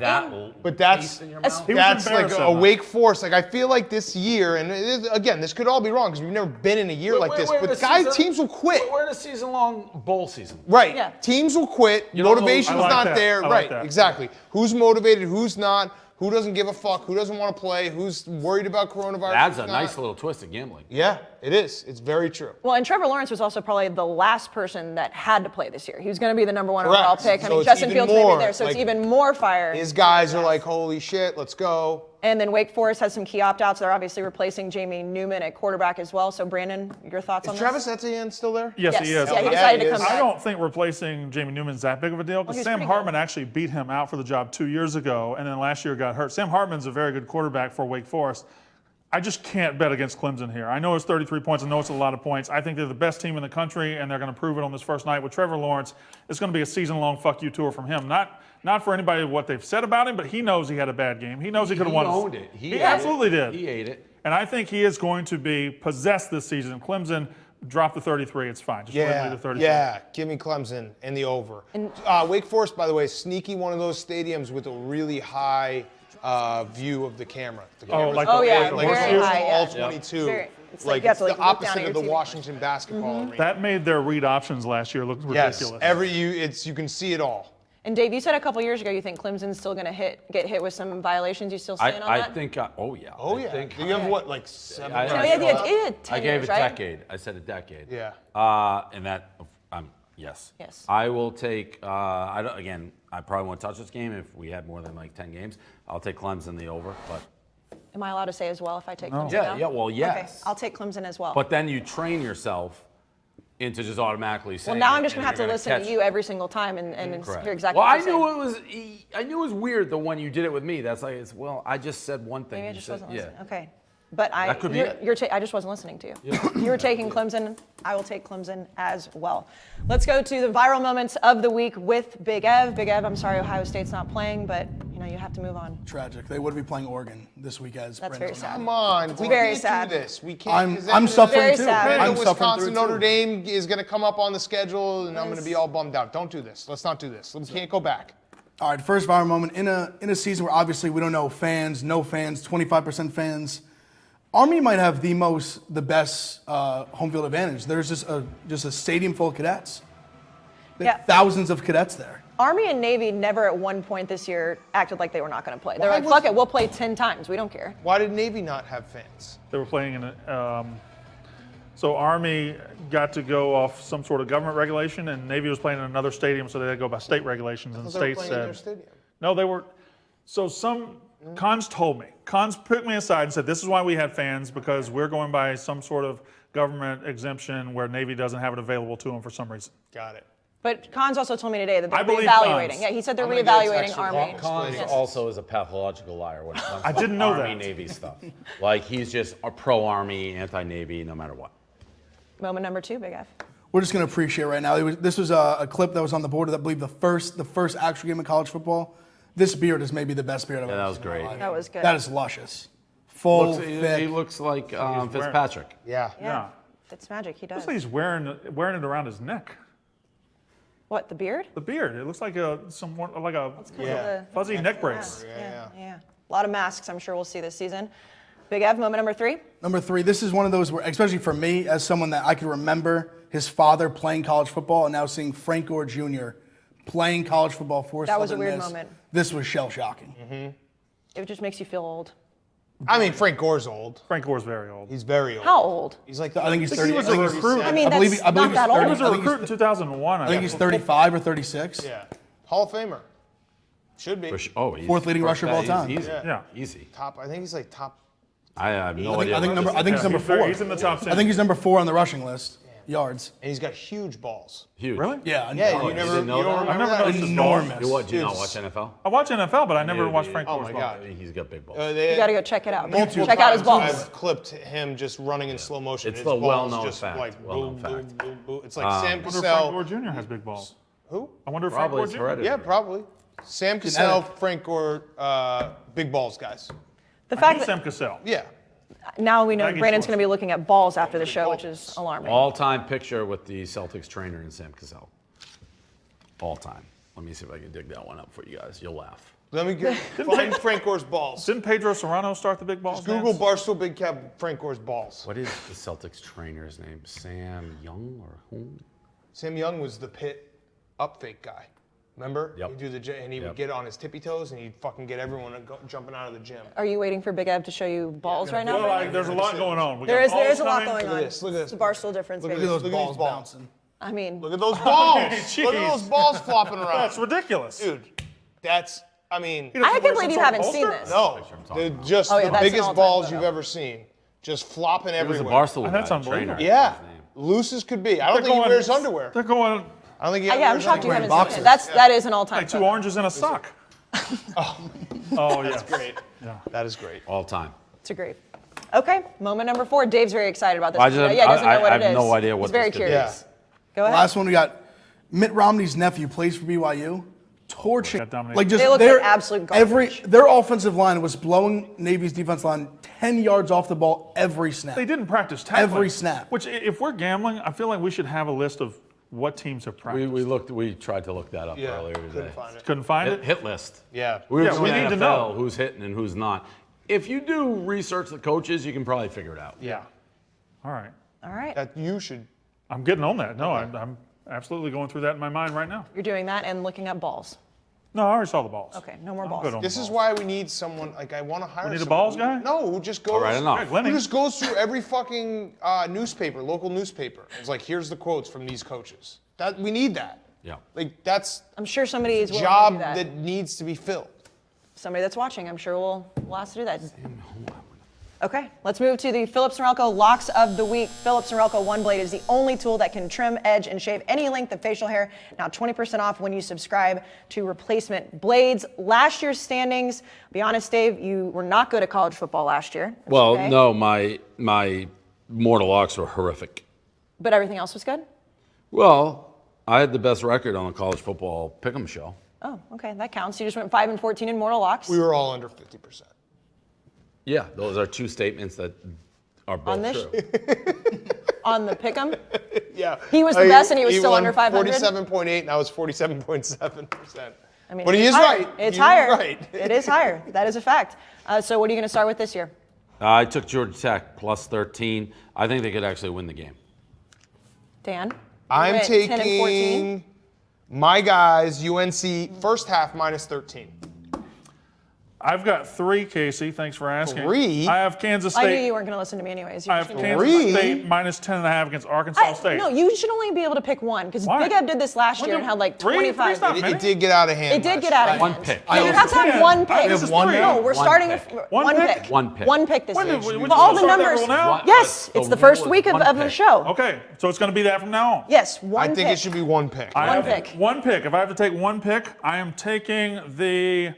But that's taste in your mouth. He was that's like embarrassed a that night. Wake Forest. Like I feel like this year, and again, this could all be wrong because we've never been in a year like this. We're in But a guys, season- teams will quit. We're in a season-long bowl season. Right. Yeah. Teams will quit. You don't know- Motivation's I like not that. there. I like Right. that. Exactly. Who's motivated? Who's not? Who doesn't give a fuck? Who doesn't want to play? Who's worried about coronavirus? That's a who's nice not? little twist of gambling. Yeah, it is. It's very true. Well, and Trevor Lawrence was also probably the last person that had to play this year. He was going to be the number 1 Correct. overall pick. I So mean, it's Justin even Fields may more, be there, so it's like, even more fire. His guys are like, holy shit, let's go. And then Wake Forest has some key opt-outs. They're obviously replacing Jamie Newman at quarterback as well. So, Brandon, your thoughts on Is this? Travis Etienne still there? Yes, he is. Yeah, he Yeah, decided he to is. come I back. don't think replacing Jamie Newman's that big of a deal because he's Sam pretty good. Hartman actually beat him out for the job 2 years ago, and then last year got hurt. Sam Hartman's a very good quarterback for Wake Forest. I just can't bet against Clemson here. I know it's 33 points. I know it's a lot of points. I think they're the best team in the country, and they're going to prove it on this first night with Trevor Lawrence. It's going to be a season-long fuck you tour from him. Not for anybody what they've said about him, but he knows he had a bad game. He knows he could have won. He owned it. He absolutely did. He ate it. And I think he is going to be possessed this season. Clemson dropped the 33. It's fine. Just leave the 33. Yeah, give me Clemson and the over. Wake Forest, by the way, sneaky one of those stadiums with a really high view of the camera. The camera's like Oh, the- yeah, like the like very horseshoe? high. all Yeah. 22. Very- It's like you have it's to, the look down at opposite your of the TV. Washington basketball arena. That made their read options last year look ridiculous. Yes, you can see it all. And Dave, you said a couple years ago you think Clemson's still going to get hit with some violations. You still stand on I that? think. Oh yeah. Oh I yeah. think- You have what, like 7? I- No, I- yeah, 10 I gave years, a right? decade. I said a decade. Yeah. And that, yes. Yes. I will take. Again, I probably won't touch this game if we had more than like 10 games. I'll take Clemson the over, but. Am I allowed to say as well if I take Clemson Yeah, now? yeah. Well, yes. Okay, I'll take Clemson as well. But then you train yourself into just automatically saying. well, now I'm it, just going and to have to you're listen catch- to you every single time and Correct. hear exactly Well, what I you're saying. I knew it was weird the one you did it with me. That's like, I just said one thing. Maybe I You just said- wasn't yeah. listening. Okay. But That could be it. I just wasn't listening to you. You were taking Clemson. I will take Clemson as well. Let's go to the viral moments of the week with Big Ev. Big Ev, I'm sorry Ohio State's not playing, but you have to move on. Tragic. They would be playing Oregon this week as That's Brandon very was sad. Come on, we very can't sad. do this. We can't. I'm suffering Very too. sad. I'm suffering Wisconsin, through Notre too. Dame is going to come up on the schedule, and I'm going to be all bummed out. Don't do this. Let's not do this. We can't go back. All right, first viral moment in a season where obviously we don't know fans, no fans, 25% fans. Army might have the best home field advantage. There's just a stadium full of cadets. They have Yeah. thousands of cadets there. Army and Navy never at one point this year acted like they were not going to play. They're Why like, was- fuck it, we'll play 10 times. We don't care. Why did Navy not have fans? They were playing in a. So Army got to go off some sort of government regulation, and Navy was playing in another stadium, so they had to go by state regulations. And the They were state playing in their said, stadium. no, they were. So Cons told me. Cons put me aside and said, this is why we had fans, because we're going by some sort of government exemption where Navy doesn't have it available to them for some reason. Got it. But Cons also told me today that I they're believe reevaluating. Cons. Yeah, he said they're I'm gonna get a reevaluating text from Army. Cons Yes. also is a pathological liar when it comes I to didn't know Army that. Navy stuff. Like he's just a pro-Army, anti-Navy, no matter what. Moment number 2, Big F. We're just going to appreciate right now. This was a clip that was on the board of, I believe, the first actual game of college football. This beard is maybe the best beard I've ever that was seen in my great. life. That was good. That is luscious. Full, He thick. looks like Fitzpatrick. Yeah. Yeah. It's magic. He does. Looks like he's wearing it around his neck. What, the beard? The beard. It looks like a Yeah. fuzzy neck brace. Yeah. A lot of masks I'm sure we'll see this season. Big Ev, moment number 3. Number 3, this is one of those where, especially for me, as someone that I can remember his father playing college football and now seeing Frank Gore Jr. playing college football for That was a Southern weird Miss, moment. This was shell-shocking. It just makes you feel old. I mean, Frank Gore's old. Frank Gore's very old. He's very old. How old? He's like, I think he's I 30. think he was I think a he's- recruit. I mean, I believe that's he- I believe not that he's old. He was a I think he's- recruit in 2001. I think he's 35 or 36. yeah. Hall of Famer. Should be. He's Fourth leading rusher of all time. Easy. Yeah. Easy. Top. I think he's like top. I have no idea. I think what he's number He's very- 4. He's in the top 10. I think he's number 4 on the rushing list. Yards. And he's got huge balls. Huge. Really? Yeah. Yeah, you you never. didn't know You that? don't I've remember never that? noticed his balls. Enormous. You what? Do you Dude, not watch NFL? I watch NFL, but I never Dude, watched he- Frank oh Gore's my balls. God. He's got big balls. You got to go check it out. Multiple Check out his times balls. I've clipped him just running in slow motion. It's His the balls well-known just fact. Like Well-known boom, fact. boom, boom, boom. It's like Sam I wonder if Frank Cassell. Gore Jr. has big balls. Who? I wonder if Probably Frank it's Gore Jr. hereditary. Yeah, probably. Sam Cassell, Frank Gore, big balls guys. The I fact knew that Sam Cassell. Yeah. now we know Maggie Brandon's Schwartz. going to be looking at balls after the show, which is alarming. All-time picture with the Celtics trainer and Sam Cassell. All time. Let me see if I can dig that one up for you guys. You'll laugh. Let me get find Frank Gore's balls. Didn't Pedro Serrano start the big balls? Google dance? Barstool Big Cap Frank Gore's balls. What is the Celtics trainer's name? Sam Young or whom? Sam Young was the pit up fake guy. Remember? Yep. He'd do the and he would Yep. get on his tippy toes and he'd fucking get everyone jumping out of the gym. Are you waiting for Big Ev to show you balls right now? Well, Brandon? there's a lot going on. We There got is balls a lot coming. going on. this, look at It's this. a Barstool difference, Look at baby. Look at those Look at balls these balls. bouncing. I mean, Look at those balls. Jeez. Look at those balls flopping around. That's ridiculous. Dude, that's, I mean, I can't believe you haven't seen this. no. They're just Oh, yeah, the that's an biggest all-time balls photo. you've ever seen. Just flopping It was a everywhere. Barstool That's guy, unbelievable. trainer. Yeah. His name. Loose as could be. I don't think he wears underwear. They're going I don't think he Yeah, I'm wears shocked you underwear. haven't seen it. boxers. That is an all-time like 2 photo. oranges in a sock. Oh, yes. Great. Yeah. That is great. All time. It's a great. Okay, moment number 4. Dave's very excited about this. I just- yeah, he doesn't know what I it have is. no idea what He's very this could be. curious. Go ahead. Last one we got Mitt Romney's nephew plays for BYU. Torching. Got dominated. Like just They look they're- like absolute garbage. their offensive line was blowing Navy's defense line 10 yards off the ball every snap. They didn't practice tackling. Every snap. Which, if we're gambling, I feel like we should have a list of what teams have practiced. We tried to look that up Yeah. earlier today. Couldn't find it. Couldn't find it? Hit list. Yeah. We were Yeah, just we doing need to NFL, know. who's hitting and who's not. If you do research the coaches, you can probably figure it out. Yeah. All right. All right. That you should. I'm getting on that. No, I'm absolutely going through that in my mind right now. You're doing that and looking at balls. No, I already saw the balls. Okay, no more I'm balls. good on This the is balls. why we need someone, like, I want to hire We need a someone balls guy? No, who just goes. All right, enough. Greg Lenny. Who just goes through every fucking newspaper, local newspaper. It's like, here's the quotes from these coaches. That we need that. Yeah. Like, that's I'm sure somebody is a willing job to do that. that needs to be filled. Somebody that's watching, I'm sure will ask to do that. Okay, let's move to the Phillips Norelco Locks of the Week. Phillips Norelco One Blade is the only tool that can trim, edge, and shave any length of facial hair. Now 20% off when you subscribe to replacement blades. Last year's standings, be honest, Dave, you were not good at college football last year. That's Well, okay. no, my mortal locks were horrific. But everything else was good? Well, I had the best record on the college football pick'em show. Oh, okay, that counts. You just went 5-14 in mortal locks. We were all under 50%. Yeah, those are two statements that are both On this- true. On the pick'em. Yeah. He was the best and he was still won under 500? 47.8 and I was 47.7%. I mean, But he it's is higher. right. It's He is higher. right. It is higher. That is a fact. So what are you going to start with this year? I took Georgia Tech plus 13. I think they could actually win the game. Dan? You I'm went 10 and 14? taking my guys, UNC, first half minus 13. I've got 3, Kayce. Thanks for asking. 3? I have Kansas I knew State. you weren't going to listen to me anyways. You I just have gonna- Kansas 3? State minus 10.5 against Arkansas State. No, you should only be able to pick one because Why? Big Ed did this last What year the- and had like 3? 25. Three's not It many. did get out of hand. It did last get out of year. hand. One pick. You have to have one pick. This is No, 3. we're One starting pick. with One one pick? pick. One pick. One pick this When year. did we But just all the start that numbers. rule now? What? Yes, The it's the rule first is week of one the pick. show. Okay, so it's going to be that from now on. Yes, one I pick. think it should be one pick. I One have pick. One pick. If I have to take one pick, I am taking the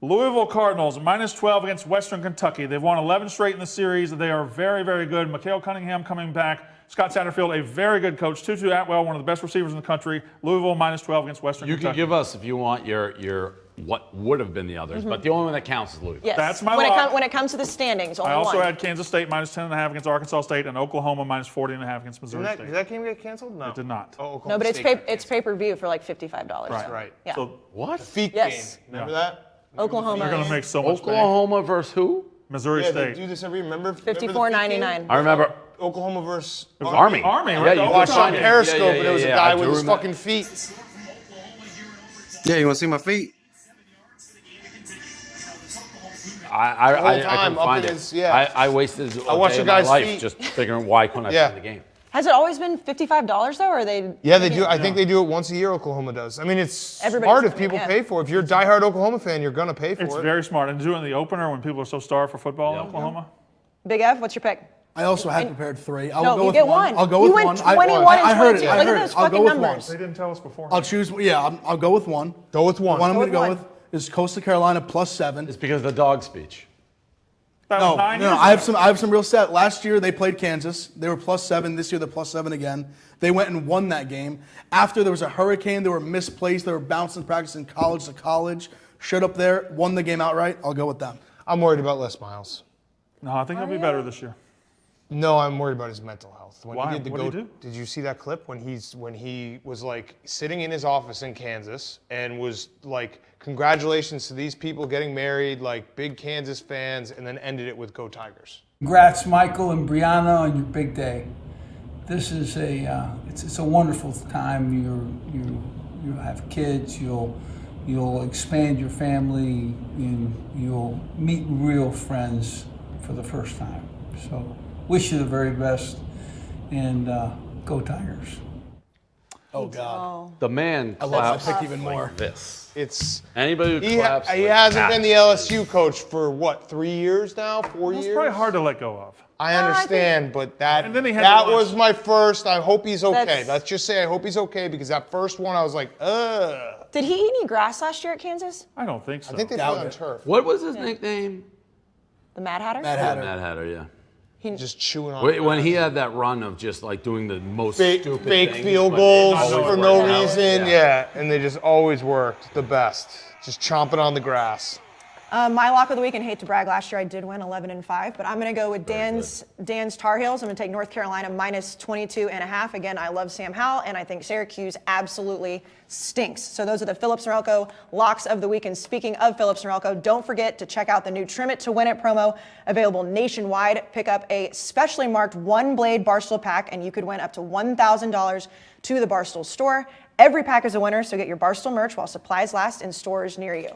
Louisville Cardinals minus 12 against Western Kentucky. They've won 11 straight in the series. They are very, very good. Mikhail Cunningham coming back. Scott Satterfield, a very good coach. Tutu Atwell, one of the best receivers in the country. Louisville minus 12 against Western You Kentucky. can give us, if you want, your what would have been the others, but the only one that counts is Louisville. Yes. That's my when lock. when it comes to the standings, only I also one. had Kansas State minus 10.5 against Arkansas State and Oklahoma minus 40.5 against Missouri Did State. that game get canceled? No. It did not. Oh, Oklahoma No, but it's State got it's pay-per-view for like $55. Right. so, Right. Yeah. So What? Feet Yes. game. Remember Yeah. that? Oklahoma. you're going to make so much bank. Oklahoma versus who? Missouri Yeah, they State. do this every. Remember? $54.99. I remember Oklahoma versus Army. Army, Yeah, right? you The watched overtime on game. Periscope, Yeah, and there was a yeah, guy I with do his remember. fucking feet. Yeah, you want to see my feet? I time couldn't up find in it. his- yeah. I wasted a watched day the of my guy's life feet. just figuring why couldn't I Yeah. see the game. Has it always been $55 though, or are they? Yeah, they do. I think they do it once a year. Oklahoma does. I mean, it's Everybody's smart if doing it, people yeah. pay for it. If you're a diehard Oklahoma fan, you're gonna pay for It's it. very smart. And doing the opener when people are so starved for football in Oklahoma. Big F, what's your pick? I also had prepared 3. I'll No, go you with get one. one. I'll go You with went one. 21 and I heard 22. it. I Look at heard those it. I'll go fucking with numbers. They didn't tell us before. one. I'll choose. Yeah, I'll go with one. Go with one. One I'm Go going to with go one. with is Coastal Carolina plus 7. It's because of the dog speech. That No, was 9 no, years I ago. have some real stat. Last year they played Kansas. They were plus 7. This year they're plus 7 again. They went and won that game. After there was a hurricane, they were misplaced. They were bouncing practice in college to college. Showed up there, won the game outright. I'll go with them. I'm worried about Les Miles. No, I think it'll be better this year. No, I'm worried about his mental health. When Why? He did the What'd he do? Did you see that clip when he was like sitting in his office in Kansas and was like, "Congratulations to these people getting married, like big Kansas fans," and then ended it with "Go Tigers." Congrats, Michael and Brianna, on your big day. This is it's a wonderful time. You have kids. You'll expand your family, and you'll meet real friends for the first time. So, wish you the very best, and go Tigers. Oh God. The man I love claps that pick even more. like this. It's Anybody who he claps like hasn't that been the LSU coach for what, 3 years now, 4 It's years. probably hard to let go of. I understand, but And then he had that to watch- was my first. I hope he's okay. That's- Let's just say I hope he's okay because that first one I was like, ugh. Did he eat any grass last year at Kansas? I don't think so. I think they Doubt play on it. turf. What was his nickname? The Mad Hatter? Mad Hatter. Mad Hatter, yeah. Just chewing on. When he had that run of just like doing the most fake stupid fake things, field but goals it always for no worked out. reason, yeah, and they just always worked the best. Just chomping on the grass. My lock of the week, and hate to brag, last year I did win 11-5, but I'm going to go with Dan's Tar Heels. I'm going to take North Carolina minus 22.5. Again, I love Sam Howell, and I think Syracuse absolutely stinks. So those are the Phillips Norelco locks of the week. And speaking of Phillips Norelco, don't forget to check out the new Trim It to Win It promo available nationwide. Pick up a specially marked one-blade Barstool pack, and you could win up to $1,000 to the Barstool store. Every pack is a winner, so get your Barstool merch while supplies last in stores near you.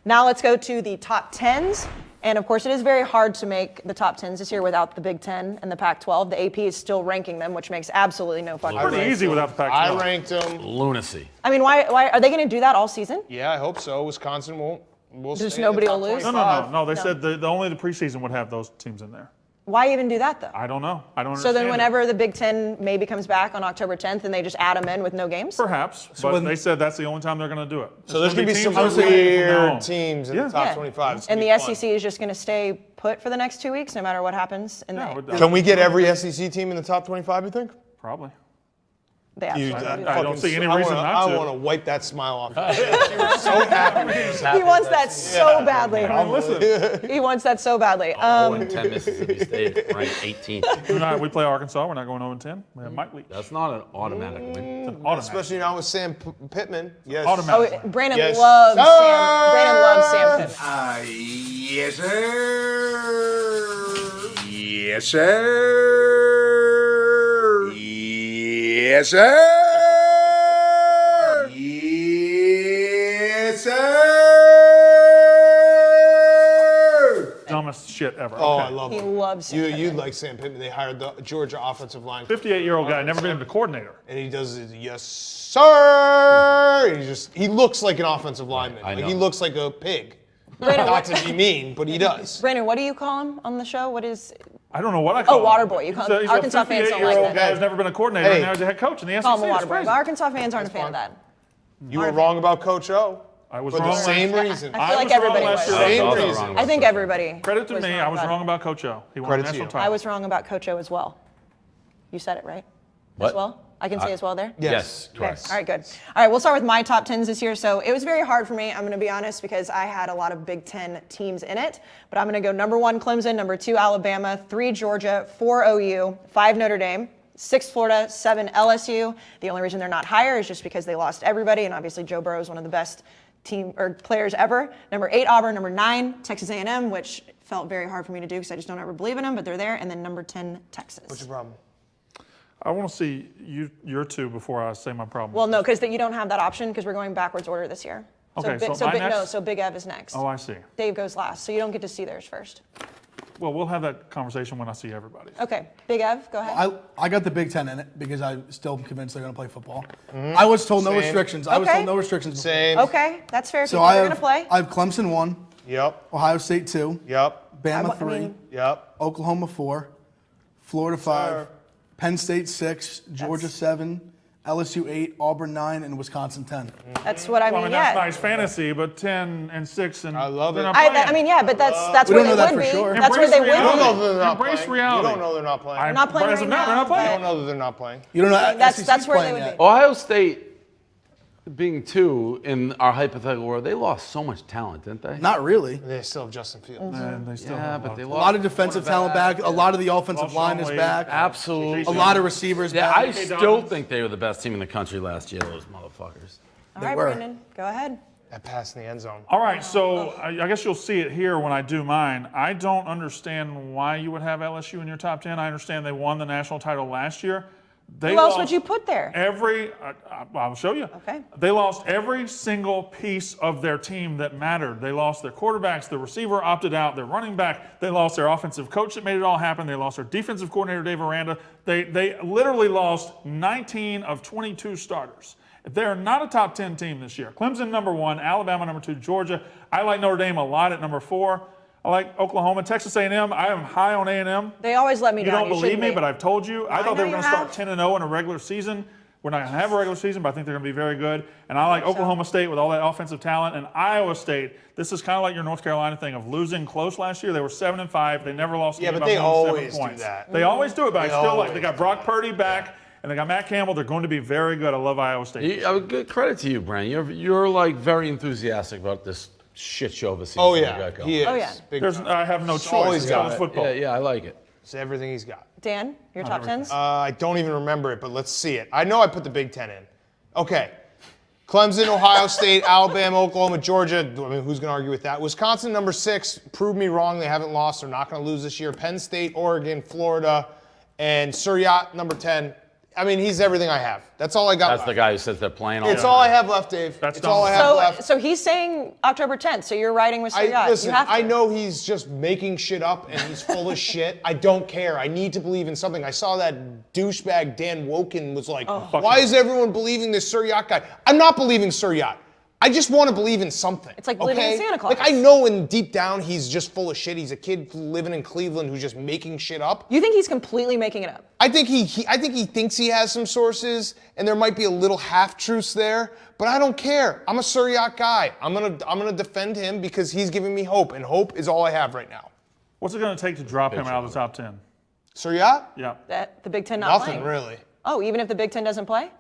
Now let's go to the top 10s. And of course, it is very hard to make the top 10s this year without the Big Ten and the Pac-12. The AP is still ranking them, which makes absolutely no fucking sense. Pretty easy without the Pac-12. I ranked them. Lunacy. I mean, why are they going to do that all season? Yeah, I hope so. Wisconsin won't. We'll Just stay in the nobody top will lose? 25. No. They said only the preseason would have those teams in there. Why even do that, though? I don't know. I don't So understand then it. whenever the Big Ten maybe comes back on October 10th and they just add them in with no games? Perhaps, but when- they said that's the only time they're going to do it. So there's going to be some teams that are weird from now on. teams in Yeah. the top Yeah. 25. It's And gonna the be fun. SEC is just going to stay put for the next 2 weeks no matter what happens in Yeah, the Can we get every SEC team in the top 25, you think? Probably. They absolutely do I that. don't see any I reason wanna, not to. I want to wipe that smile off. She was so happy. He wants that so badly. I mean, listen, He wants that so badly. 0-10 Mississippi State, ranked 18th. we play Arkansas. We're not going 0-10. We have Mike Leach. That's not an automatic win. Automatic. Especially now with Sam Pittman. Yes. Automatic. Oh, Brandon Yes. loves Sir! Sam. Brandon loves Sam Pittman. Yes, sir. Yes, sir. Yes, sir. Yes, sir. Dumbest shit ever. Oh, Okay. I love He him. loves Sam Pittman. You'd like Sam Pittman. They hired the Georgia offensive line. 58-year-old guy, never been a coordinator. And he does it, yes, sir. He looks like an offensive lineman. I Like know. he looks like a pig. Brandon, Not to be mean, but he does. Brandon, what do you call him on the show? What is I don't know what I call him. water boy. You call him- He's Arkansas a fans don't like 58-year-old that. guy who's never been a coordinator, Hey. and now he's a head coach in the SEC. call him a water It's boy? crazy. But Arkansas fans aren't a fan of that. You were wrong about Coach O. I was For wrong the same last- reason. I feel like was wrong everybody last was. year. Same Also reason. wrong I think everybody. Credit to was me, I was about wrong it. about Coach O. He won Credit a to national you. title. I was wrong about Coach O as well. You said it, right? What? As well? I can say as well there? Yes, Okay. correct. All right, good. All right, we'll start with my top 10s this year. So it was very hard for me, I'm going to be honest, because I had a lot of Big Ten teams in it. But I'm going to go number 1, Clemson, number 2, Alabama, 3, Georgia, 4, OU, 5, Notre Dame, 6, Florida, 7, LSU. The only reason they're not higher is just because they lost everybody, and obviously Joe Burrow is one of the best team or players ever. Number 8, Auburn, number 9, Texas A&M, which felt very hard for me to do because I just don't ever believe in them, but they're there. And then number 10, Texas. What's your problem? I want to see your two before I say my problem. Well, no, because you don't have that option because we're going backwards order this year. Okay, Bi- so my Bi- no, next- so Big Ev is next. Oh, I see. Dave goes last, so you don't get to see theirs first. Well, we'll have that conversation when I see everybody. Okay, Big Ev, go ahead. I got the Big Ten in it because I'm still convinced they're going to play football. I was told no Same. restrictions. I was Okay. told no restrictions. before. Same. Okay, that's fair. So People I are have, going to play. I have Clemson 1, Yep. Ohio State 2, Yep. Bama I 3, mean- Yep. Oklahoma 4, Florida 5, Sir. Penn State 6, Georgia 7, LSU 8, Auburn 9, and Wisconsin 10. That's what I Well, I mean, mean, that's yeah. nice fantasy, but 10 and 6 and I love they're it. not I playing. mean, yeah, but that's We where don't they know that would for be. sure. That's where they would You don't know be. that they're not Embrace playing. reality. You don't know they're not playing. I'm not playing as of right now, they're now. not playing. You don't know that they're not playing. You don't know. That's SEC's where they playing would yet. be. Ohio State, being 2 in our hypothetical world, they lost so much talent, didn't they? Not really. They still have Justin Fields. And they still Yeah, have but they A lost. lot of defensive talent back. A lot of the offensive Lost line Sean is Wade. back. Absolutely. A lot of receivers Yeah, back. I still think they were the best team in the country last year, those motherfuckers. All right, were. Brandon, go ahead. That pass in the end zone. All right, so I guess you'll see it here when I do mine. I don't understand why you would have LSU in your top 10. I understand they won the national title last year. They Who else lost would you put there? I'll show you. Okay. They lost every single piece of their team that mattered. They lost their quarterbacks, the receiver opted out, their running back. They lost their offensive coach that made it all happen. They lost their defensive coordinator, Dave Aranda. They literally lost 19 of 22 starters. They're not a top 10 team this year. Clemson number 1, Alabama number 2, Georgia. I like Notre Dame a lot at number 4. I like Oklahoma, Texas A&M. I am high on A&M. They always let me You down. don't believe shouldn't me, be. but I've told you. I thought they know were going you to have. start 10-0 in a regular season. We're not going to have a regular season, but I think they're going to be very good. And I like Oklahoma State with all that offensive talent. And Iowa State, this is kind of like your North Carolina thing of losing close last year. They were 7-5. They never lost a Yeah, game but by they more than 7 always do points. that. They always do it, but I still like. They got always Brock Purdy back, and they got Matt Campbell. They're going to be very good. I love Iowa State. Good credit to you, Brandon. You're like very enthusiastic about this shit show of a season. Oh we yeah, got going. he is. Oh, yeah. Big There's, time. I have no It's all choice. he's It's got. college football. Yeah, I like it. It's everything he's got. Dan, your top tens? I don't even remember it, but let's see it. I know I put the Big Ten in. Okay. Clemson, Ohio State, Alabama, Oklahoma, Georgia. I mean, who's going to argue with that? Wisconsin, number 6. Prove me wrong. They haven't lost. They're not going to lose this year. Penn State, Oregon, Florida, and Suryat, number 10. I mean, he's everything I have. That's all I got That's left. the guy who says they're playing all It's the all I time. have left, Dave. That's it's all I have So, left. so he's saying October 10th. So you're riding with Suryat. Listen, you have to. I know he's just making shit up and he's full of shit. I don't care. I need to believe in something. I saw that douchebag Dan Woken was like, why is everyone believing this Suryat guy? I'm not believing Suryat. I just want to believe in something. It's like believing in okay? Santa Claus. Like I know in deep down he's just full of shit. He's a kid living in Cleveland who's just making shit up. You think he's completely making it up? I think he thinks he has some sources, and there might be a little half truths there, but I don't care. I'm a Suryat guy. I'm gonna defend him because he's giving me hope, and hope is all I have right now. What's it going to take to drop him out of the top 10? Suryat? Yeah. That the Big Ten not Nothing playing? really. Oh, even if the Big Ten doesn't play?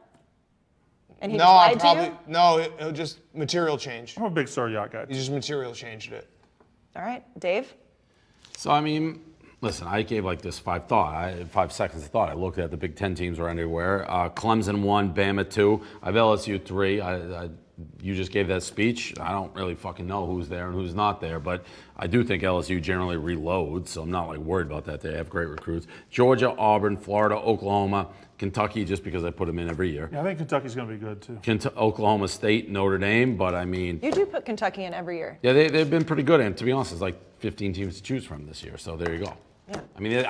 And he No, just I lied probably to you? no. It'll just material change. I'm a big Suryat guy. He just material changed it. All right, Dave. So, I mean, listen, I gave like this 5 seconds of thought. I looked at the Big Ten teams are everywhere. Clemson 1, Bama 2. I have LSU 3. You just gave that speech. I don't really fucking know who's there and who's not there, but I do think LSU generally reloads, so I'm not like worried about that. They have great recruits. Georgia, Auburn, Florida, Oklahoma, Kentucky, just because I put them in every year. Yeah, I think Kentucky's going to be good too. Oklahoma State, Notre Dame, but I mean, You do put Kentucky in every year. yeah, they've been pretty good. And to be honest, there's like 15 teams to choose from this year, so there you go. Yeah. I mean,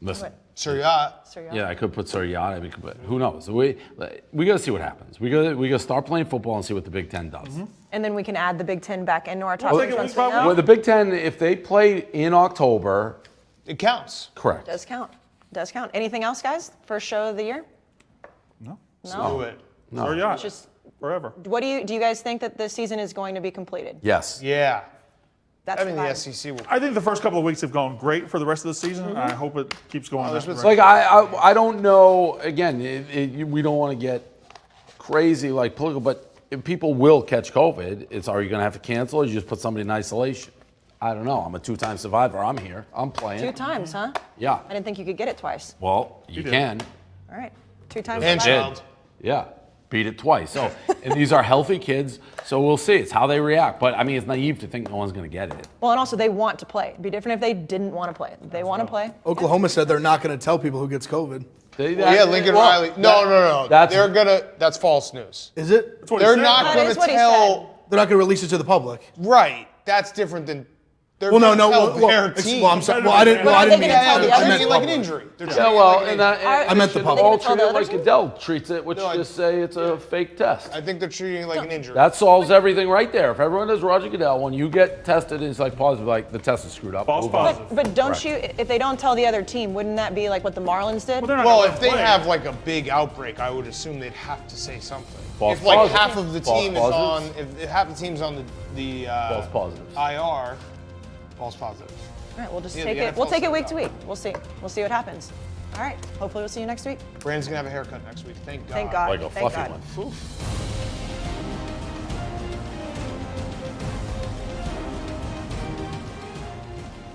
listen. What? Suryat. Suryat. Yeah, I could put Suryat. I mean, but who knows? We got to see what happens. We got to start playing football and see what the Big Ten does. And then we can add the Big Ten back into our top Well, 10 take it once week we by know. week. Well, the Big Ten, if they play in October, It counts. correct. Does count. Does count. Anything else, guys? First show of the year? No. No. Do it. No. Suryat. Just Forever. what do you guys think that the season is going to be completed? Yes. Yeah. That's I mean, the vibe. SEC will. I think the first couple of weeks have gone great for the rest of the season. Mm-hmm. I hope it keeps going. there's that been direction. Like I don't know. Again, we don't want to get crazy like political, but if people will catch COVID, are you going to have to cancel or you just put somebody in isolation? I don't know. I'm a 2-time survivor. I'm here. I'm playing. 2 times, huh? Yeah. I didn't think you could get it twice. Well, you did. can. All right. 2 times. And survivor. child. Yeah. Beat it twice. So, and these are healthy kids, so we'll see. It's how they react. But I mean, it's naive to think no one's going to get it. Well, and also they want to play. It'd be different if they didn't want to play. They want to play. Oklahoma said they're not going to tell people who gets COVID. Yeah, Lincoln Well, Riley. No. that's- That's false news. Is it? That's what he They're said. not That going is to what he tell. They're not going to release it to the public. Right. That's different than. They're Well, no, gonna no. tell their team. Well, I'm sorry. Well, I didn't. But Well, I are didn't they mean. gonna tell the they're other I meant treating it like an public. injury. They're Yeah, treating it well, like an and injury. I meant the should public. all Are they gonna treat tell it the like other Goodell treats it, which No, just say it's a fake test. I think they're treating it like an injury. That solves everything right there. If everyone does Roger Goodell, when you get tested and it's like positive, like the test is screwed up. False move on. positive. But don't you? If they don't tell the other team, wouldn't that be like what the Marlins did? Well, they're not Well, gonna if they play. have like a big outbreak, I would assume they'd have to say something. False if like positive. half of the False team is on, positives. if half the team's on the False positives. IR, false positives. All right, we'll just Yeah, take the it. We'll NFL take it said week that. to week. We'll see. We'll see what happens. All right. Hopefully, we'll see you next week. Brandon's gonna have a haircut next week. Thank God. Thank God. Like a Thank fluffy God. one.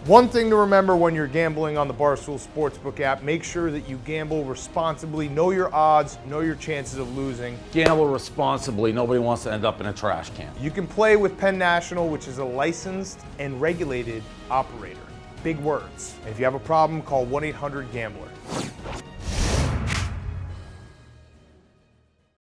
One thing to remember when you're gambling on the Barstool Sportsbook app, make sure that you gamble responsibly, know your odds, know your chances of losing. Gamble responsibly. Nobody wants to end up in a trash can. You can play with Penn National, which is a licensed and regulated operator. Big words. And if you have a problem, call 1-800-GAMBLER.